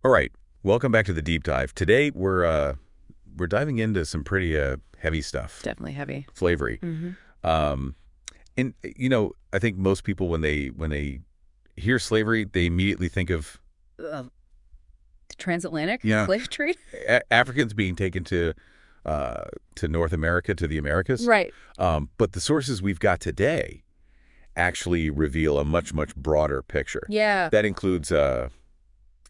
All right, welcome back to the deep dive. Today we're diving into some pretty heavy stuff. Definitely heavy. Slavery. Mm-hmm. Um, and I think most people when they hear slavery, they immediately think of Uh, Transatlantic yeah slave trade? Africans being taken to North America, to the Americas. Right. But the sources we've got today actually reveal a much broader picture. Yeah. That includes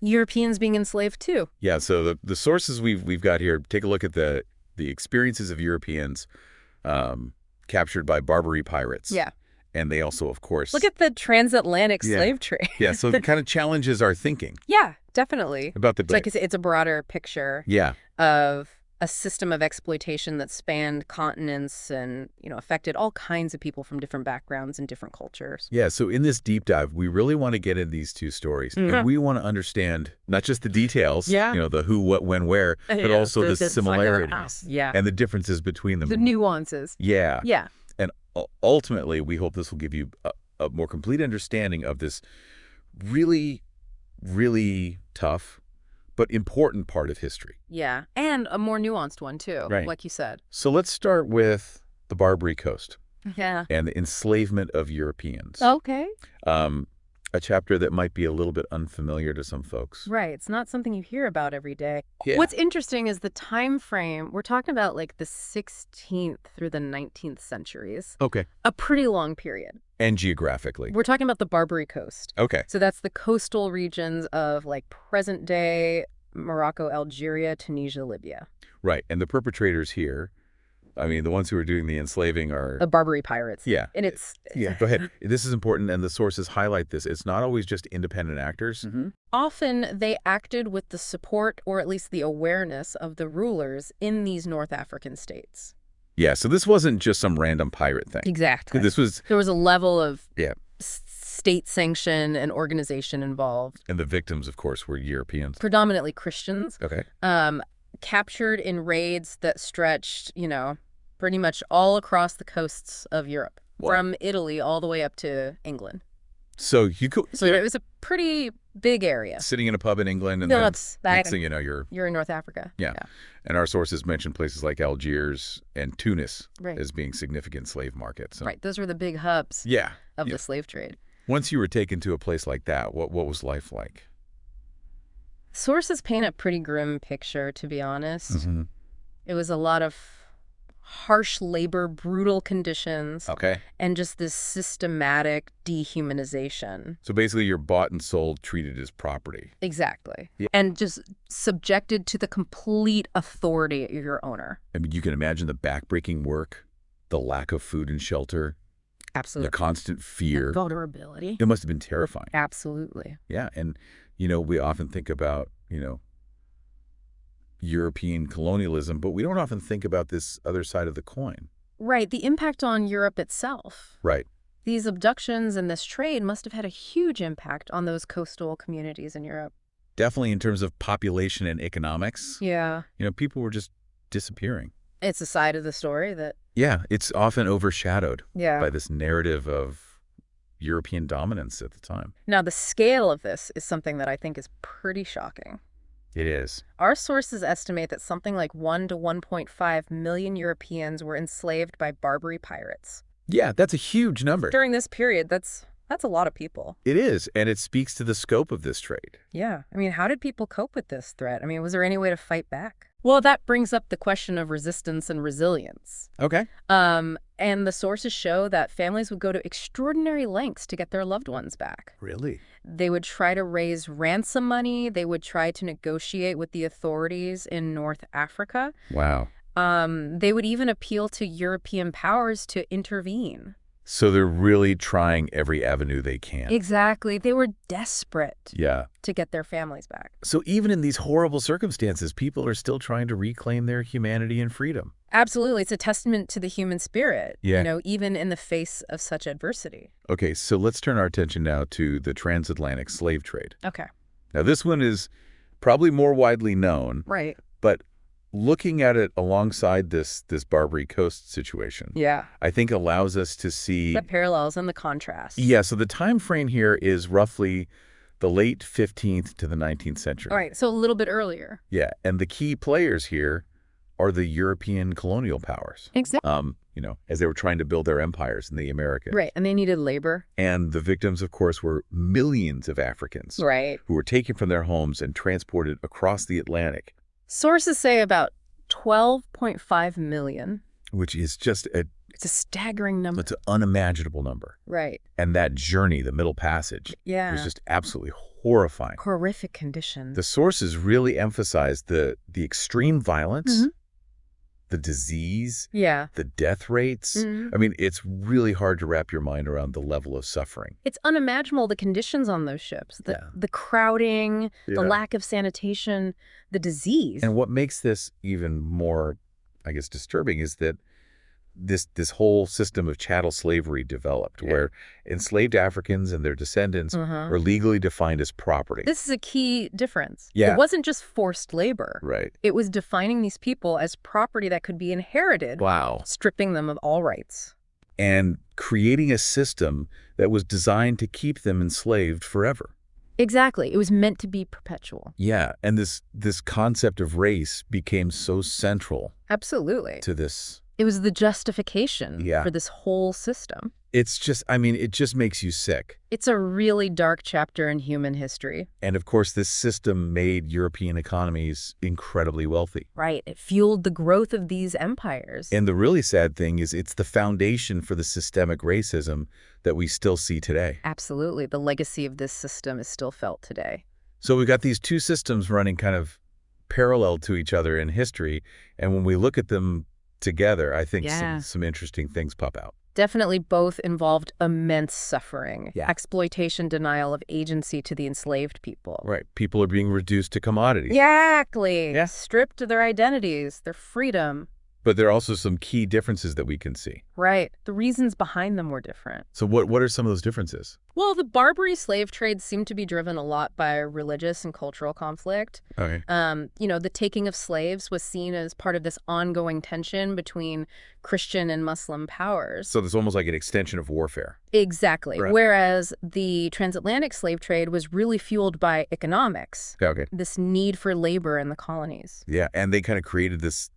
Europeans being enslaved too. yeah, so the sources we've got here, take a look at the experiences of Europeans captured by Barbary pirates. Yeah. And they also, of course, Look at the transatlantic yeah, slave trade. yeah, so it kind of challenges our thinking Yeah, definitely. about the It's like it's a broader picture yeah. of a system of exploitation that spanned continents and, affected all kinds of people from different backgrounds and different cultures. Yeah, so in this deep dive, we really want to get into these two stories. And we want to understand not just the details, Yeah. the who, what, when, where, but Yeah, also the it's like, similarities yeah. and the differences between them. The nuances. Yeah. Yeah. And ultimately, we hope this will give you a more complete understanding of this really, really tough but important part of history. Yeah. And a more nuanced one too, Right. like you said. So let's start with the Barbary Coast Yeah. and the enslavement of Europeans. Okay. A chapter that might be a little bit unfamiliar to some folks. Right. It's not something you hear about every day. Yeah. What's interesting is the time frame. We're talking about like the 16th through the 19th centuries. Okay. A pretty long period. And geographically. We're talking about the Barbary Coast. Okay. So that's the coastal regions of like present day Morocco, Algeria, Tunisia, Libya. Right. And the perpetrators here, I mean, the ones who are doing the enslaving are... The Barbary pirates. Yeah. And it's... Yeah, go ahead. This is important, and the sources highlight this. It's not always just independent actors. Mm-hmm. Often they acted with the support or at least the awareness of the rulers in these North African states. Yeah, so this wasn't just some random pirate thing. Exactly. This was... There was a level of Yeah. State sanction and organization involved. And the victims, of course, were Europeans. Predominantly Christians. Okay. Captured in raids that stretched, pretty much all across the coasts of Europe. Wow. From Italy all the way up to England. So you go... So it was a pretty big area. Sitting in a pub in England, and No, then that's next thing you know, you're in North Africa. Yeah. And our sources mention places like Algiers and Tunis Right. as being significant slave markets. So, Right. Those were the big hubs yeah. of Yeah. the slave trade. Once you were taken to a place like that, what was life like? Sources paint a pretty grim picture, to be honest. Mm-hmm. It was a lot of harsh labor, brutal conditions, Okay. and just this systematic dehumanization. So basically you're bought and sold, treated as property. Exactly. Yeah. And just subjected to the complete authority of your owner. I mean, you can imagine the backbreaking work, the lack of food and shelter, the Absolutely. constant fear. Vulnerability. It must have been terrifying. Absolutely. Yeah. And, we often think about, European colonialism, but we don't often think about this other side of the coin. Right. The impact on Europe itself. Right. These abductions and this trade must have had a huge impact on those coastal communities in Europe. Definitely in terms of population and economics. Yeah. People were just disappearing. It's a side of the story that... Yeah, it's often overshadowed Yeah. by this narrative of European dominance at the time. Now, the scale of this is something that I think is pretty shocking. It is. Our sources estimate that something like 1 to 1.5 million Europeans were enslaved by Barbary pirates. Yeah, that's a huge number. During this period, that's a lot of people. It is, and it speaks to the scope of this trade. Yeah. I mean, how did people cope with this threat? I mean, was there any way to fight back? Well, that brings up the question of resistance and resilience. Okay. And the sources show that families would go to extraordinary lengths to get their loved ones back. Really? They would try to raise ransom money. They would try to negotiate with the authorities in North Africa. Wow. They would even appeal to European powers to intervene. So they're really trying every avenue they can. Exactly. They were desperate Yeah. to get their families back. So even in these horrible circumstances, people are still trying to reclaim their humanity and freedom. Absolutely. It's a testament to the human spirit, Yeah. even in the face of such adversity. Okay, so let's turn our attention now to the transatlantic slave trade. Okay. Now, this one is probably more widely known, Right. but looking at it alongside this Barbary Coast situation, Yeah. I think allows us to see... The parallels and the contrast. Yeah, so the time frame here is roughly the late 15th to the 19th century. All right, so a little bit earlier. Yeah, and the key players here are the European colonial powers. Exactly. As they were trying to build their empires in the Americas. Right, and they needed labor. And the victims, of course, were millions of Africans. Right. Who were taken from their homes and transported across the Atlantic. Sources say about 12.5 million. Which is just it's a staggering number. It's an unimaginable number. Right. And that journey, the Middle Passage, was just absolutely horrifying. Horrific conditions. The sources really emphasize the extreme violence, the disease, the death rates. I mean, it's really hard to wrap your mind around the level of suffering. It's unimaginable, the conditions on those ships, the crowding, the lack of sanitation, the disease. And what makes this even more, I guess, disturbing is that this whole system of chattel slavery developed, where enslaved Africans and their descendants were legally defined as property. This is a key difference. Yeah. It wasn't just forced labor. Right. It was defining these people as property that could be inherited. Wow. Stripping them of all rights. And creating a system that was designed to keep them enslaved forever. Exactly. It was meant to be perpetual. Yeah, and this concept of race became so central. Absolutely. To this. It was the justification for this whole system. It's just, I mean, it just makes you sick. It's a really dark chapter in human history. And of course, this system made European economies incredibly wealthy. Right. It fueled the growth of these empires. And the really sad thing is it's the foundation for the systemic racism that we still see today. Absolutely. The legacy of this system is still felt today. So we've got these two systems running kind of parallel to each other in history. And when we look at them together, I think some interesting things pop out. Definitely both involved immense suffering, exploitation, denial of agency to the enslaved people. Right. People are being reduced to commodities. Exactly. Yeah. Stripped of their identities, their freedom. But there are also some key differences that we can see. Right. The reasons behind them were different. So what are some of those differences? Well, the Barbary slave trade seemed to be driven a lot by religious and cultural conflict. Okay. The taking of slaves was seen as part of this ongoing tension between Christian and Muslim powers. So there's almost like an extension of warfare. Exactly. Right. Whereas the transatlantic slave trade was really fueled by economics. Okay. This need for labor in the colonies. Yeah, and they kind of created this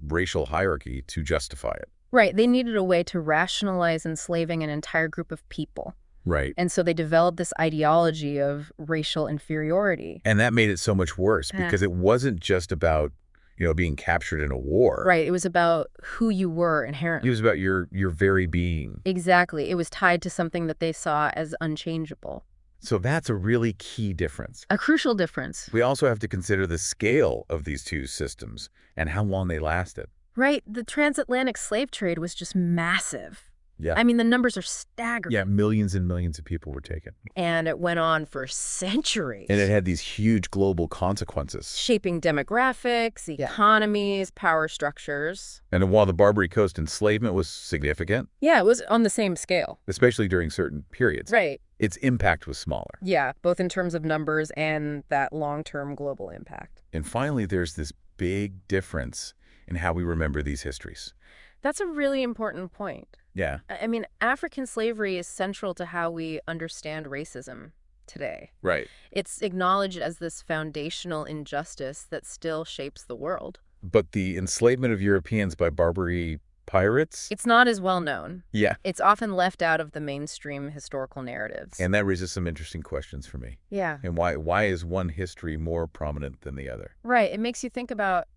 racial hierarchy to justify it. Right. They needed a way to rationalize enslaving an entire group of people. Right. And so they developed this ideology of racial inferiority. And that made it so much worse because it wasn't just about, being captured in a war. Right. It was about who you were inherently. It was about your very being. Exactly. It was tied to something that they saw as unchangeable. So that's a really key difference. A crucial difference. We also have to consider the scale of these two systems and how long they lasted. Right. The transatlantic slave trade was just massive. Yeah. I mean, the numbers are staggering. Yeah, millions and millions of people were taken. And it went on for centuries. And it had these huge global consequences. Shaping demographics, economies, power structures. And while the Barbary Coast enslavement was significant. Yeah, it was on the same scale. Especially during certain periods. Right. Its impact was smaller. Yeah, both in terms of numbers and that long-term global impact. And finally, there's this big difference in how we remember these histories. That's a really important point. Yeah. I mean, African slavery is central to how we understand racism today. Right. It's acknowledged as this foundational injustice that still shapes the world. But the enslavement of Europeans by Barbary pirates? It's not as well known. Yeah. It's often left out of the mainstream historical narratives. And that raises some interesting questions for me. Yeah. And why is one history more prominent than the other? Right. It makes you think about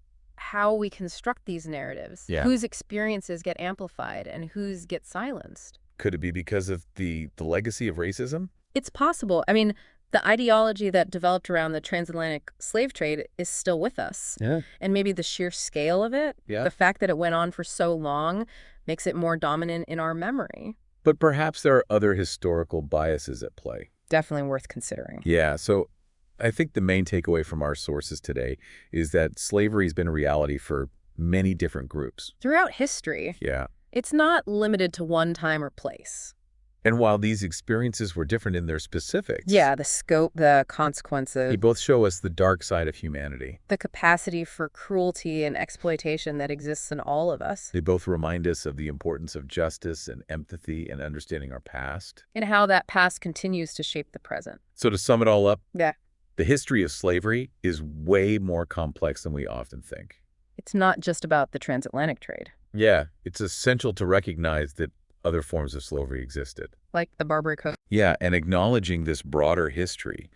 how we construct these narratives, whose experiences get amplified and whose get silenced. Could it be because of the legacy of racism? It's possible. I mean, the ideology that developed around the transatlantic slave trade is still with us. Yeah. And maybe the sheer scale of it, the fact that it went on for so long, makes it more dominant in our memory. But perhaps there are other historical biases at play. Definitely worth considering. Yeah, so I think the main takeaway from our sources today is that slavery has been a reality for many different groups. Throughout history. Yeah. It's not limited to one time or place. And while these experiences were different in their specifics, Yeah, the scope, the they consequences, both show us the dark side of humanity. the capacity for cruelty and exploitation that exists in all of us, They both remind us of the importance of justice and empathy and understanding our past. and how that past continues to shape the present. So to sum it all up, Yeah. the history of slavery is way more complex than we often think. It's not just about the transatlantic trade, Yeah, it's essential to recognize that other forms of slavery existed. like the Barbary Coast. Yeah, and acknowledging this broader history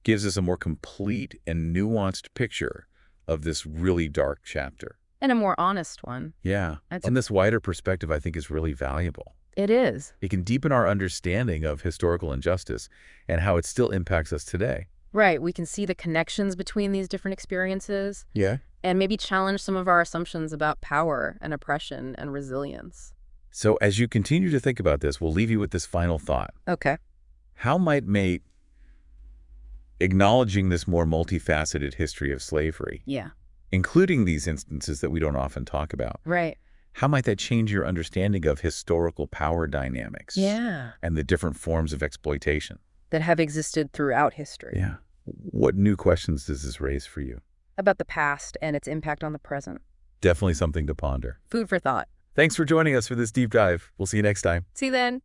gives us a more complete and nuanced picture of this really dark chapter. And a more honest one. Yeah, That's- and this wider perspective, I think, is really valuable. It is. It can deepen our understanding of historical injustice and how it still impacts us today. Right, we can see the connections between these different experiences Yeah. and maybe challenge some of our assumptions about power and oppression and resilience. So as you continue to think about this, we'll leave you with this final thought. Okay. How might acknowledging this more multifaceted history of slavery, Yeah. including these instances that we don't often talk about, Right. how might that change your understanding of historical power dynamics? Yeah. And the different forms of exploitation? That have existed throughout history. Yeah. What new questions does this raise for you? About the past and its impact on the present. Definitely something to ponder. Food for thought. Thanks for joining us for this deep dive. We'll see you next time. See you then.